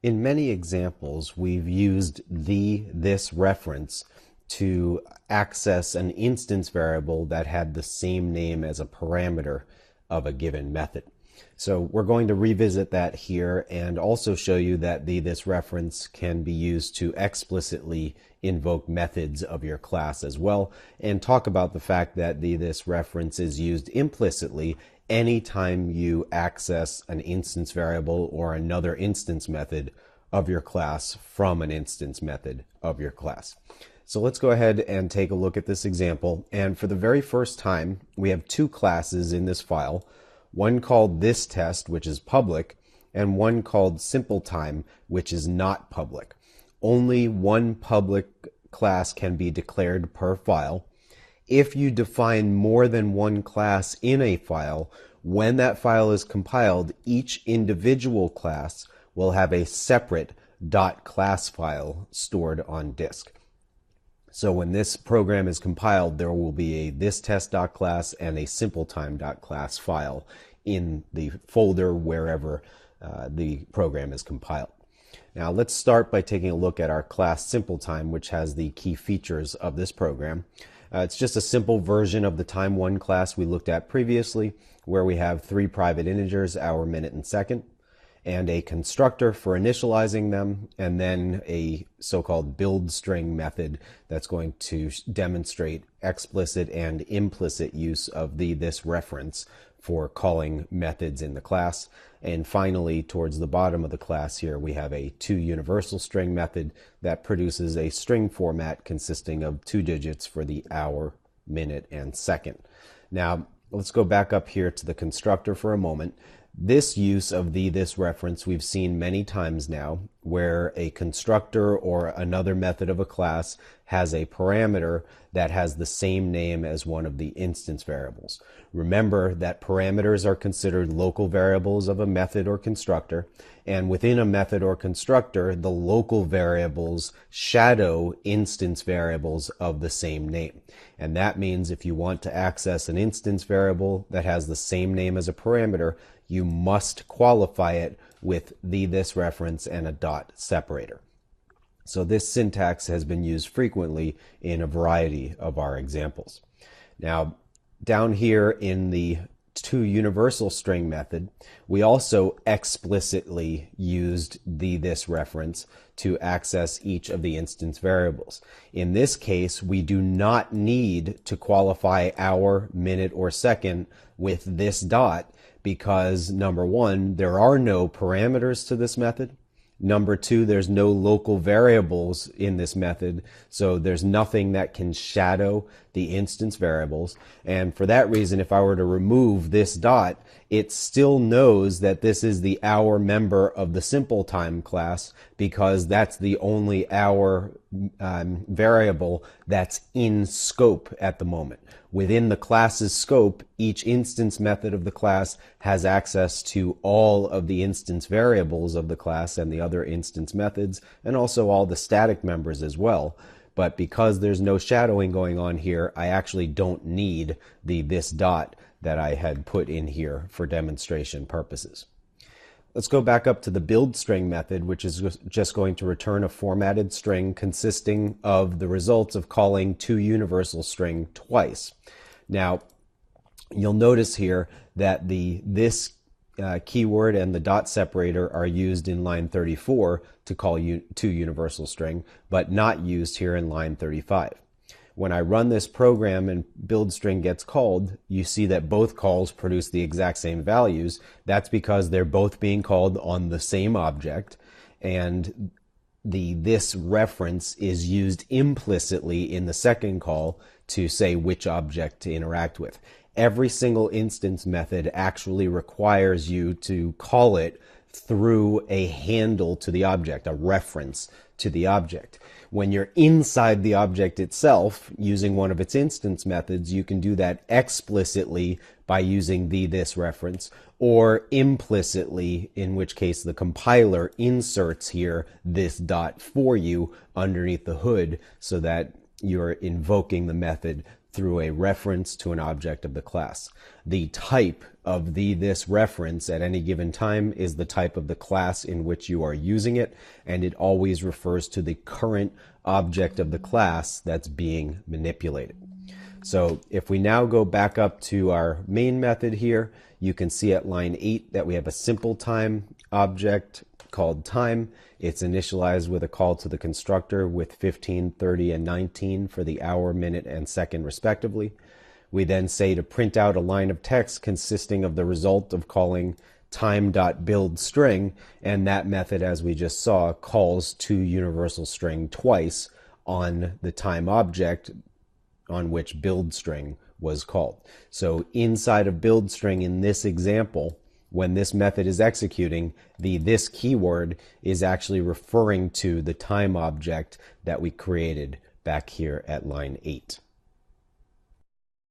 In many examples, we've used this reference to access an instance variable that had the same name as a parameter of a given method. So we're going to revisit that here and also show you that this reference can be used to explicitly invoke methods of your class as well, and talk about the fact that this reference is used implicitly anytime you access an instance variable or another instance method of your class from an instance method of your class. So let's go ahead and take a look at this example. And for the very first time, we have two classes in this file, one called thisTest, which is public, and one called simpletime, which is not public. Only one public class can be declared per file. If you define more than one class in a file, when that file is compiled, each individual class will have a separate .class file stored on disk. So when this program is compiled, there will be a thisTest.class and a simpletime.class file in the folder wherever the program is compiled. Now let's start by taking a look at our class simpletime, which has the key features of this program. It's just a simple version of the time1 class we looked at previously, where we have three private integers, hour, minute, and second, and a constructor for initializing them, and then a so-called build string method that's going to demonstrate explicit and implicit use of this reference for calling methods in the class. And finally, towards the bottom of the class here, we have a toUniversalString method that produces a string format consisting of 2 digits for the hour, minute, and second. Now, let's go back up here to the constructor for a moment. This use of this reference we've seen many times now, where a constructor or another method of a class has a parameter that has the same name as one of the instance variables. Remember that parameters are considered local variables of a method or constructor, and within a method or constructor, the local variables shadow instance variables of the same name. And that means if you want to access an instance variable that has the same name as a parameter, you must qualify it with this reference and a dot separator. So this syntax has been used frequently in a variety of our examples. Now, down here in the toUniversalString method, we also explicitly used this reference to access each of the instance variables. In this case, we do not need to qualify hour, minute, or second with this dot because, number one, there are no parameters to this method. Number two, there's no local variables in this method, so there's nothing that can shadow the instance variables. And for that reason, if I were to remove this dot, it still knows that this is the hour member of the simpletime class because that's the only hour variable that's in scope at the moment. Within the class's scope, each instance method of the class has access to all of the instance variables of the class and the other instance methods, and also all the static members as well. But because there's no shadowing going on here, I actually don't need this dot that I had put in here for demonstration purposes. Let's go back up to the build string method, which is just going to return a formatted string consisting of the results of calling toUniversalString twice. Now, you'll notice here that this keyword and the dot separator are used in line 34 to call toUniversalString, but not used here in line 35. When I run this program and build string gets called, you see that both calls produce the exact same values. That's because they're both being called on the same object, and this reference is used implicitly in the second call to say which object to interact with. Every single instance method actually requires you to call it through a handle to the object, a reference to the object. When you're inside the object itself, using one of its instance methods, you can do that explicitly by using this reference, or implicitly, in which case the compiler inserts here this dot for you underneath the hood so that you're invoking the method through a reference to an object of the class. The type of the this reference at any given time is the type of the class in which you are using it, and it always refers to the current object of the class that's being manipulated. So if we now go back up to our main method here, you can see at line 8 that we have a simple time object called time. It's initialized with a call to the constructor with 15, 30, and 19 for the hour, minute, and second respectively. We then say to print out a line of text consisting of the result of calling time.buildString, and that method, as we just saw, calls to universal string twice on the time object on which buildString was called. So inside of buildString in this example, when this method is executing, the this keyword is actually referring to the time object that we created back here at line 8.